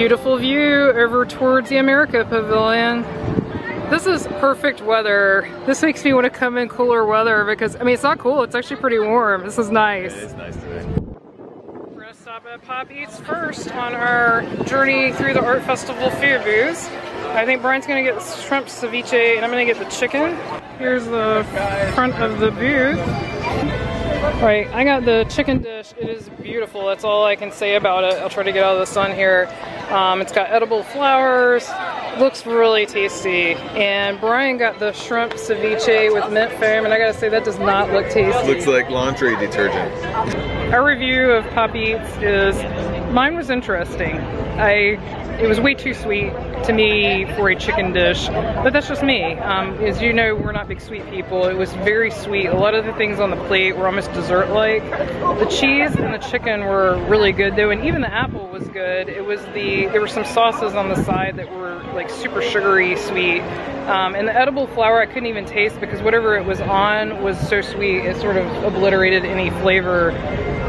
beautiful view over towards the America Pavilion. This is perfect weather. This makes me want to come in cooler weather because, I mean, it's not cool, it's actually pretty warm. This is nice. It is nice today. We're gonna stop at Pop Eats first on our journey through the art festival food booths. I think Brian's gonna get the shrimp ceviche and I'm gonna get the chicken. Here's the front of the booth. Right, I got the chicken dish. It is beautiful. That's all I can say about it. I'll try to get out of the sun here. It's got edible flowers. Looks really tasty. And Brian got the shrimp ceviche with mint foam, and I gotta say that does not look tasty. Looks like laundry detergent. Our review of Pop Eats is, mine was interesting. It was way too sweet to me for a chicken dish, but that's just me. As you know, we're not big sweet people. It was very sweet. A lot of the things on the plate were almost dessert-like. The cheese and the chicken were really good though, and even the apple was good. There were some sauces on the side that were like super sugary sweet. And the edible flour I couldn't even taste because whatever it was on was so sweet, it sort of obliterated any flavor.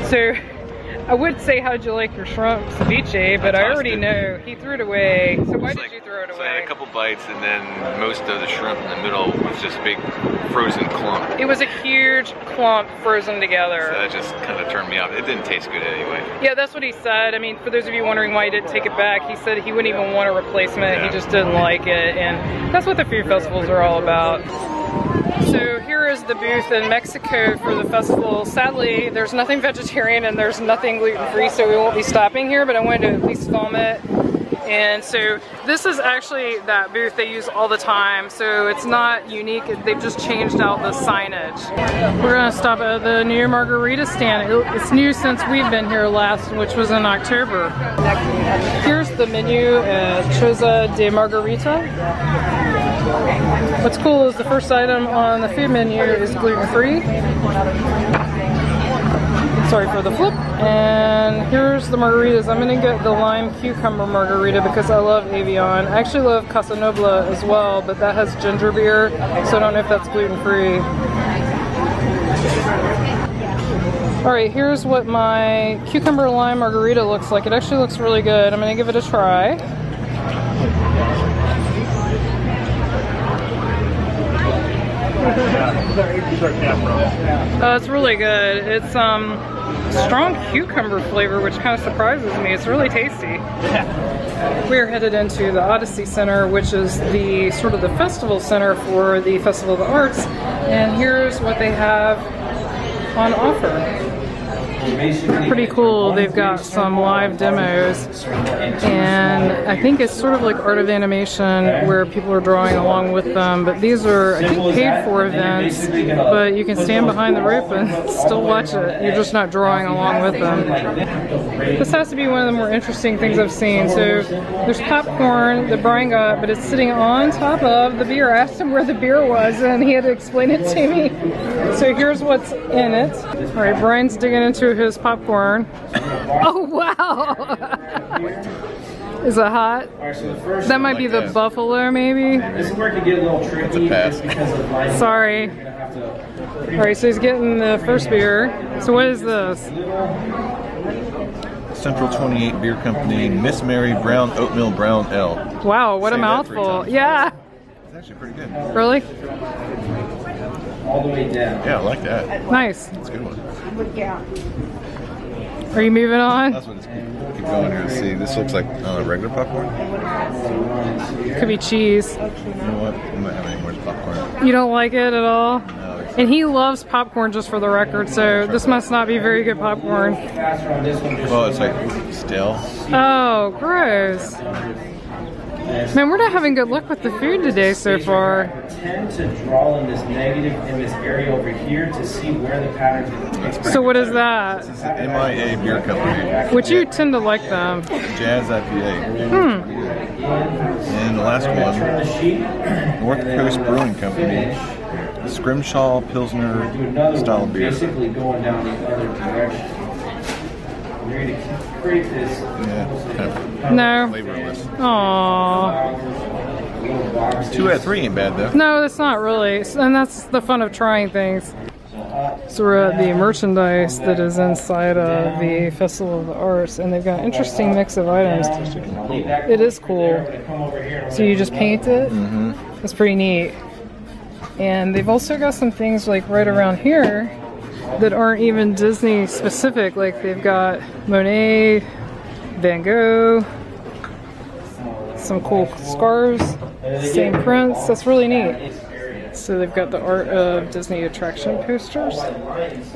So I would say, how'd you like your shrimp ceviche, but I already know he threw it away. So why did you throw it away? So I had a couple bites and then most of the shrimp in the middle was just a big frozen clump. It was a huge clump frozen together. So that just kind of turned me off. It didn't taste good anyway. Yeah, that's what he said. I mean, for those of you wondering why he didn't take it back, he said he wouldn't even want a replacement. Yeah. He just didn't like it, and that's what the food festivals are all about. So here is the booth in Mexico for the festival. Sadly, there's nothing vegetarian and there's nothing gluten-free, so we won't be stopping here, but I wanted to at least film it. And so this is actually that booth they use all the time, so it's not unique. They've just changed out the signage. We're gonna stop at the new Margarita Stand. It's new since we've been here last, which was in October. Here's the menu at Choza de Margarita. What's cool is the first item on the food menu is gluten-free. Sorry for the flip. And here's the margaritas. I'm gonna get the lime cucumber margarita because I love Avion. I actually love Casa Nobla as well, but that has ginger beer, so I don't know if that's gluten-free. All right, here's what my cucumber lime margarita looks like. It actually looks really good. I'm gonna give it a try. It's really good. It's strong cucumber flavor, which kind of surprises me. It's really tasty. We're headed into the Odyssey Center, which is the sort of the festival center for the Festival of the Arts, and here's what they have on offer. Pretty cool. They've got some live demos, and I think it's sort of like art of animation where people are drawing along with them, but these are, I think, paid for events, but you can stand behind the rope and still watch it. You're just not drawing along with them. This has to be one of the more interesting things I've seen. So there's popcorn that Brian got, but it's sitting on top of the beer. I asked him where the beer was and he had to explain it to me. So here's what's in it. All right, Brian's digging into his popcorn. Oh wow! Is it hot? That might be the buffalo, maybe. This is where it could get a little tricky because of lighting. Sorry. All right, so he's getting the first beer. So what is this? Central 28 Beer Company, Miss Mary Brown Oatmeal Brown Ale. Wow, what a mouthful! Yeah. It's actually pretty good. Really? All the way down. Yeah, I like that. Nice. That's a good one. Are you moving on? That's what it's keep going here to see. This looks like regular popcorn. Could be cheese. You know what? We might have any more popcorn. You don't like it at all? No. And he loves popcorn, just for the record, so this must not be very good popcorn. Well, it's like stale. Oh, gross. Man, we're not having good luck with the food today so far. Tend to draw in this negative in this area over here to see where the patterns are. So what is that? This is MIA Beer Company. Which you tend to like them. Jazz IPA. And the last one, North Coast Brewing Company. Scrimshaw Pilsner style beer. Basically going down the other direction. We're going to create this. Yeah, kind of No. flavorless. Aww. little boxes. 2 out of 3 ain't bad though. No, it's not really. And that's the fun of trying things. So we're at the merchandise that is inside of the Festival of the Arts, and they've got an interesting mix of items. It is cool. So you just paint it? Mm-hmm. It's pretty neat. And they've also got some things like right around here that aren't even Disney specific. Like they've got Monet, Van Gogh, some cool scarves, same prints. That's really neat. So they've got the Art of Disney attraction posters.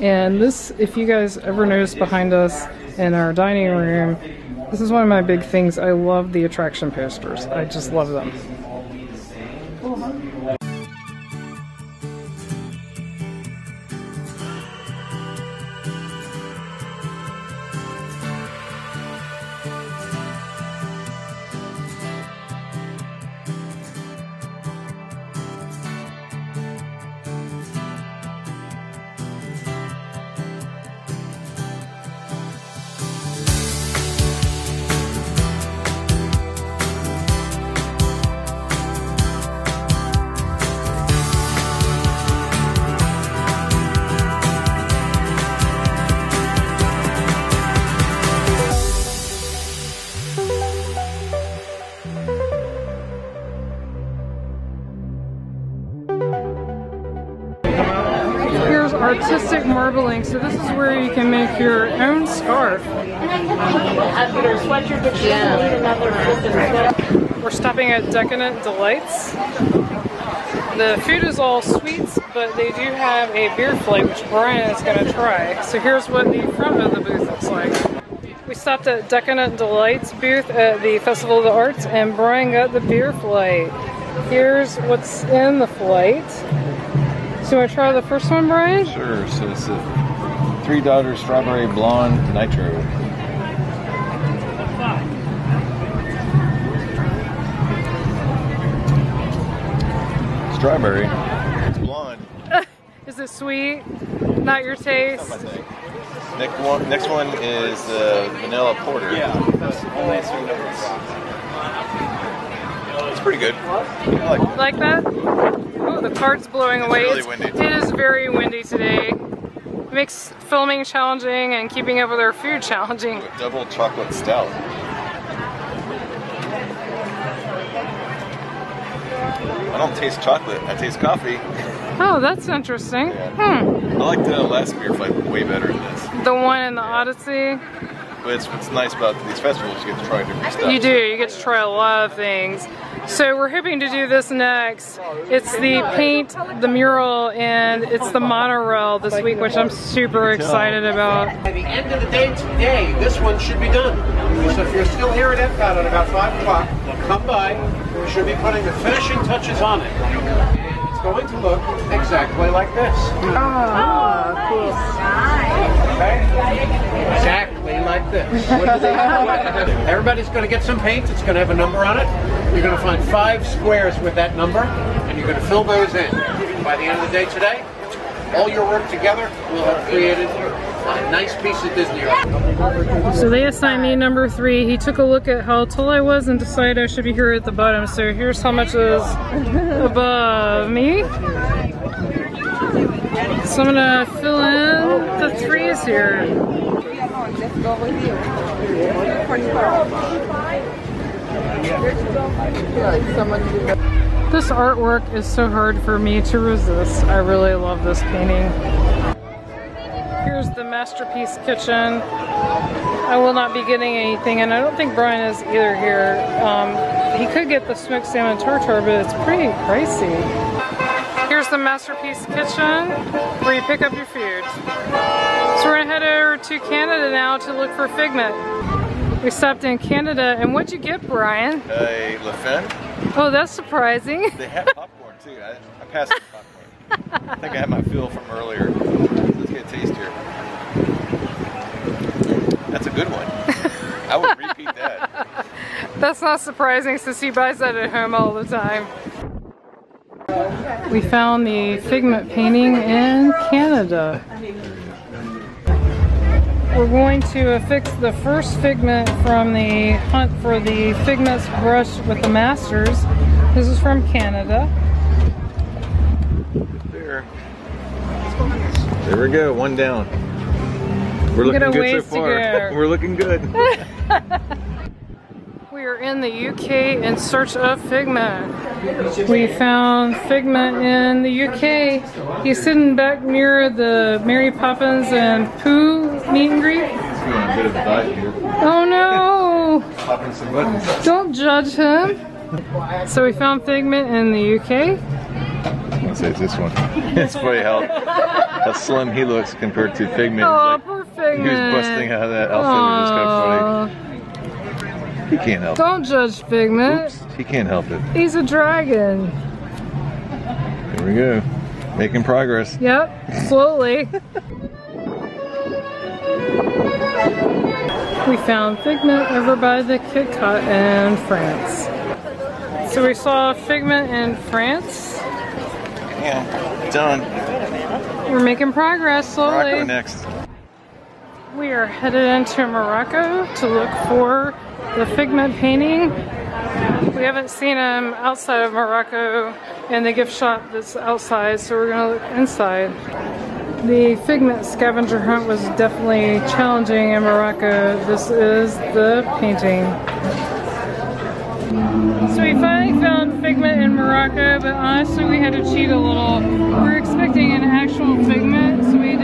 And this, if you guys ever notice behind us in our dining room, this is one of my big things. I love the attraction posters. I just love them. Artistic marbling, so this is where you can make your own scarf. We're stopping at Decadent Delights. The food is all sweets, but they do have a beer flight, which Brian is going to try. So here's what the front of the booth looks like. We stopped at Decadent Delights booth at the Festival of the Arts, and Brian got the beer flight. Here's what's in the flight. So you want to try the first one, Brian? Sure. So it's a 3 Daughters Strawberry Blonde Nitro. Strawberry. It's blonde. Is it sweet? Not your taste? Next one is vanilla porter. Yeah. It's pretty good. I like it. Like that? Oh, the cart's blowing away. It's really windy. It is very windy today. It makes filming challenging and keeping up with our food challenging. Double chocolate stout. I don't taste chocolate, I taste coffee. Oh, that's interesting. Yeah. I like the last beer flight way better than this. The one in the Odyssey? But it's what's nice about these festivals, you get to try different stuff. You do, you get to try a lot of things. So we're hoping to do this next. It's the paint, the mural, and it's the monorail this week, which I'm super excited about. At the end of the day today, this one should be done. So if you're still here at Epcot at about 5 o'clock, come by. We should be putting the finishing touches on it. It's going to look exactly like this. Oh, cool. Okay? Exactly like this. What do they have? Everybody's going to get some paint. It's going to have a number on it. You're going to find 5 squares with that number, and you're going to fill those in. By the end of the day today, all your work together will have created a nice piece of Disney art. So they assigned me number 3. He took a look at how tall I was and decided I should be here at the bottom. So here's how much is above me. So I'm gonna fill in the 3s here. This artwork is so hard for me to resist. I really love this painting. Here's the Masterpiece Kitchen. I will not be getting anything, and I don't think Brian is either here. He could get the smoked salmon tartare, but it's pretty pricey. Here's the Masterpiece Kitchen, where you pick up your food. So we're gonna head over to Canada now to look for Figment. We stopped in Canada, and what'd you get, Brian? Le Fen. Oh, that's surprising. They have popcorn too. I passed the popcorn. I think I had my fill from earlier. Let's get a taste here. That's a good one. I would repeat that. That's not surprising since he buys that at home all the time. We found the Figment painting in Canada. We're going to affix the first Figment from the hunt for the Figment's brush with the Masters. This is from Canada. There. There we go, one down. We're looking good so far. We're looking good. We are in the UK in search of Figment. We found Figment in the UK. He's sitting back near the Mary Poppins and Pooh meet and greet. Oh no! Popping some buttons. Don't judge him. So we found Figment in the UK. I'd say it's this one. It's funny how slim he looks compared to Figment. Oh, poor Figment. He was busting out of that outfit. It was kind of funny. He can't help it. Don't judge Figment. Oops, he can't help it. He's a dragon. Here we go. Making progress. Yep, slowly. We found Figment over by the Epcot in France. So we saw Figment in France. Yeah, done. We're making progress slowly. Morocco next. We are headed into Morocco to look for the Figment painting. We haven't seen him outside of Morocco in the gift shop that's outside, so we're gonna look inside. The Figment scavenger hunt was definitely challenging in Morocco. This is the painting. So we finally found Figment in Morocco, but honestly we had to cheat a little. We were expecting an actual Figment, so we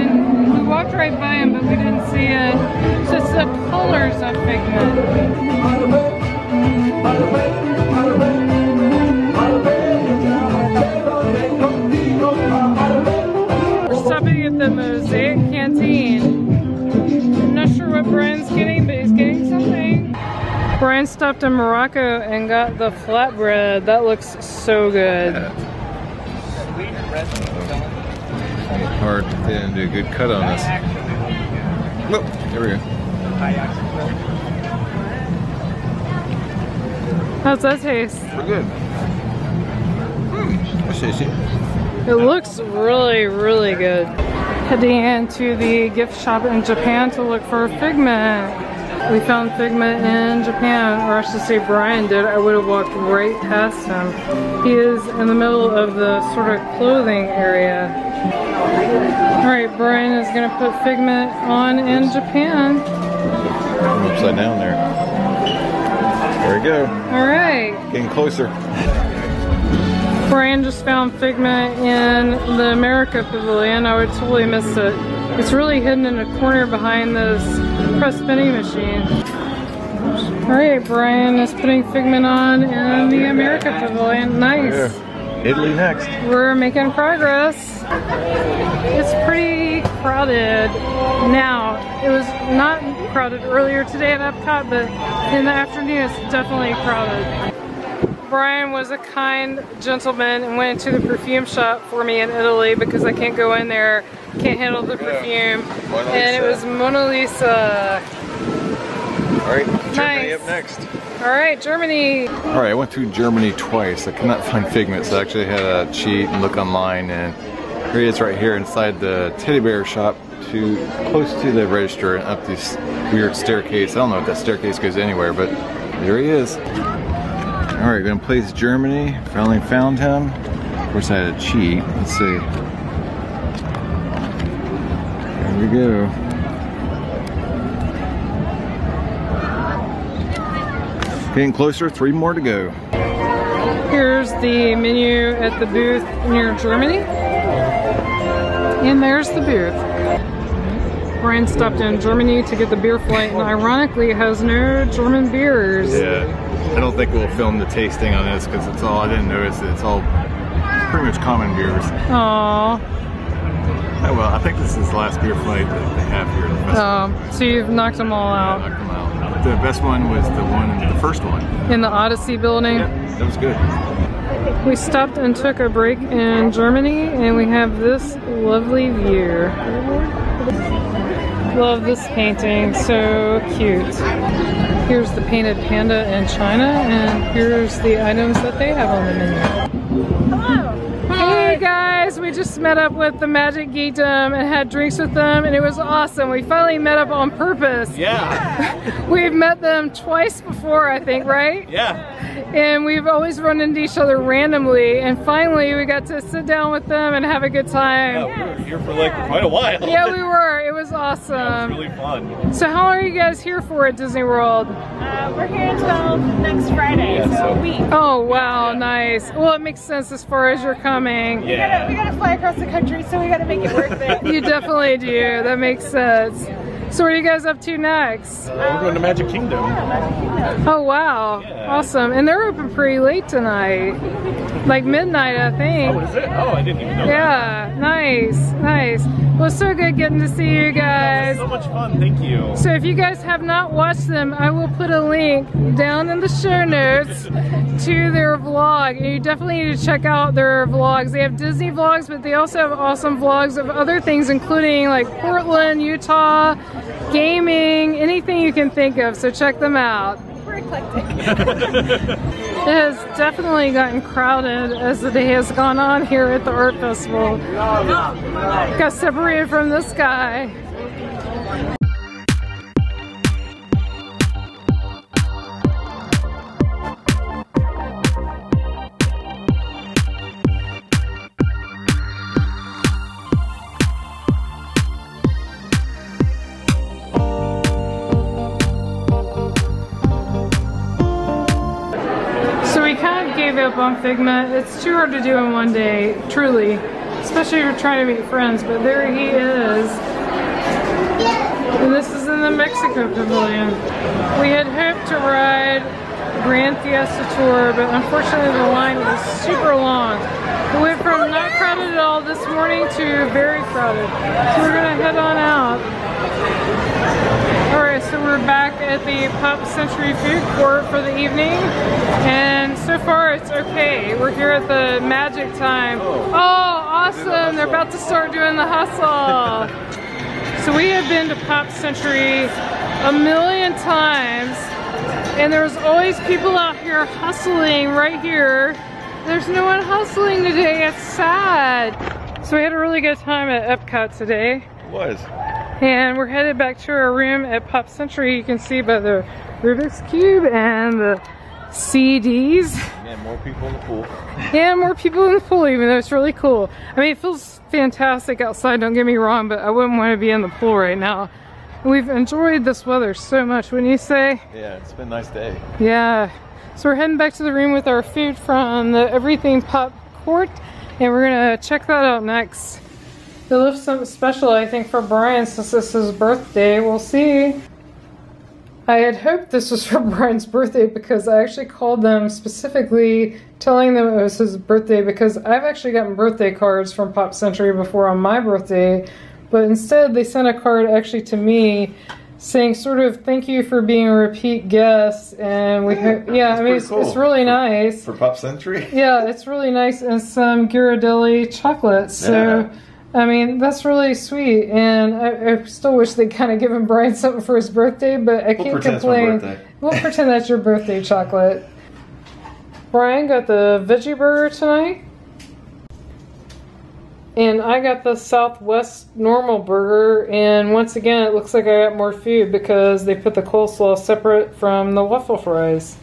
walked right by him, but we didn't see it. Just the colors of Figment. We're stopping at the Mosaic Canteen. I'm not sure what Brian's getting, but he's getting something. Brian stopped in Morocco and got the flatbread. That looks so good. Hard to do a good cut on this. Whoop, there we go. How's that taste? We're good. That's tasty. It looks really, really good. Heading into the gift shop in Japan to look for Figment. We found Figment in Japan, or I should say Brian did. I would have walked right past him. He is in the middle of the sort of clothing area. Alright, Brian is going to put Figment on in Japan. I'm upside down there. There we go. Alright. Getting closer. Brian just found Figment in the America Pavilion. I would totally missed it. It's really hidden in a corner behind this press spinning machine. Alright, Brian is putting Figment on in the America Pavilion. Nice. Yeah. Italy next. We're making progress. It's pretty crowded now. It was not crowded earlier today at Epcot, but in the afternoon it's definitely crowded. Brian was a kind gentleman and went into the perfume shop for me in Italy because I can't go in there, can't handle the perfume. And it was Mona Lisa. Alright, Germany Nice. up next. Alright, Germany. Alright, I went through Germany twice. I could not find Figment, so I actually had to cheat and look online, and here he is right here inside the teddy bear shop, close to the register and up this weird staircase. I don't know if that staircase goes anywhere, but there he is. Alright, gonna place Germany. Finally found him. Of course I had to cheat. Let's see. There we go. Getting closer, 3 more to go. Here's the menu at the booth near Germany. And there's the booth. Brian stopped in Germany to get the beer flight and ironically has no German beers. Yeah, I don't think we'll film the tasting on this because it's all, I didn't notice it, it's all pretty much common beers. Aww. Oh, well, I think this is the last beer flight that they have here at the festival. So you've knocked them all Yeah, out. knocked them out. The best one was the first one. In the Odyssey building. Yep, that was good. We stopped and took a break in Germany and we have this lovely view. Love this painting, so cute. Here's the painted panda in China and here's the items that they have on the menu. Hello. Hey guys, we just met up with the Magic Geekdom and had drinks with them, and it was awesome. We finally met up on purpose. Yeah. We've met them twice before, I think, right? Yeah. And we've always run into each other randomly, and finally we got to sit down with them and have a good time. Yeah, we were here for like quite a while. Yeah, we were. It was awesome. Yeah, it was really fun. So how long are you guys here for at Disney World? We're here until next Friday, Yeah, so a so- week. Oh, wow, nice. Well, it makes sense as far as you're coming. Yeah. We gotta fly across the country, so we gotta make it worth it. You definitely do. That makes sense. So what are you guys up to next? We're going to Magic Kingdom. Oh, wow. Yeah. Awesome. And they're open pretty late tonight. Like midnight, I think. Oh, is it? Oh, I didn't even know Yeah, nice, nice. Well, it's so good getting to see you guys. that. So much fun, thank you. So if you guys have not watched them, I will put a link down in the show notes to their vlog. And you definitely need to check out their vlogs. They have Disney vlogs, but they also have awesome vlogs of other things, including like Portland, Utah, gaming, anything you can think of. So check them out. We're eclectic. It has definitely gotten crowded as the day has gone on here at the art festival. Got separated from this guy. So we kind of gave up on Figment. It's too hard to do in one day, truly. Especially if you're trying to meet friends, but there he is. And this is in the Mexico Pavilion. We had hoped to ride Grand Fiesta Tour, but unfortunately the line was super long. We went from not crowded at all this morning to very crowded. So we're gonna head on out. Alright, so we're back at the Pop Century Food Court for the evening, and so far it's okay. We're here at the Magic time. Oh, awesome! They're about to start doing the hustle. So we have been to Pop Century a million times, and there's always people out here hustling right here. There's no one hustling today, it's sad. So we had a really good time at Epcot today. It was. And we're headed back to our room at Pop Century. You can see by the Rubik's Cube and the CDs. Yeah, more people in the pool. Yeah, more people in the pool, even though it's really cool. I mean, it feels fantastic outside, don't get me wrong, but I wouldn't want to be in the pool right now. We've enjoyed this weather so much, wouldn't you say? Yeah, it's been a nice day. Yeah. So we're heading back to the room with our food from the Everything Pop Court, and we're gonna check that out next. They left something special, I think, for Brian since it's his birthday. We'll see. I had hoped this was for Brian's birthday because I actually called them specifically telling them it was his birthday, because I've actually gotten birthday cards from Pop Century before on my birthday, but instead they sent a card actually to me saying sort of thank you for being a repeat guest, and we yeah, I mean it's really nice. For Pop Century? Yeah, it's really nice, and some Ghirardelli chocolate. So, Yeah. I mean, that's really sweet, and I still wish they'd kind of given Brian something for his birthday, but I can't pretend it's my complain. birthday. We'll pretend that's your birthday chocolate. Brian got the veggie burger tonight, and I got the Southwest normal burger, and once again, it looks like I got more food because they put the coleslaw separate from the waffle fries.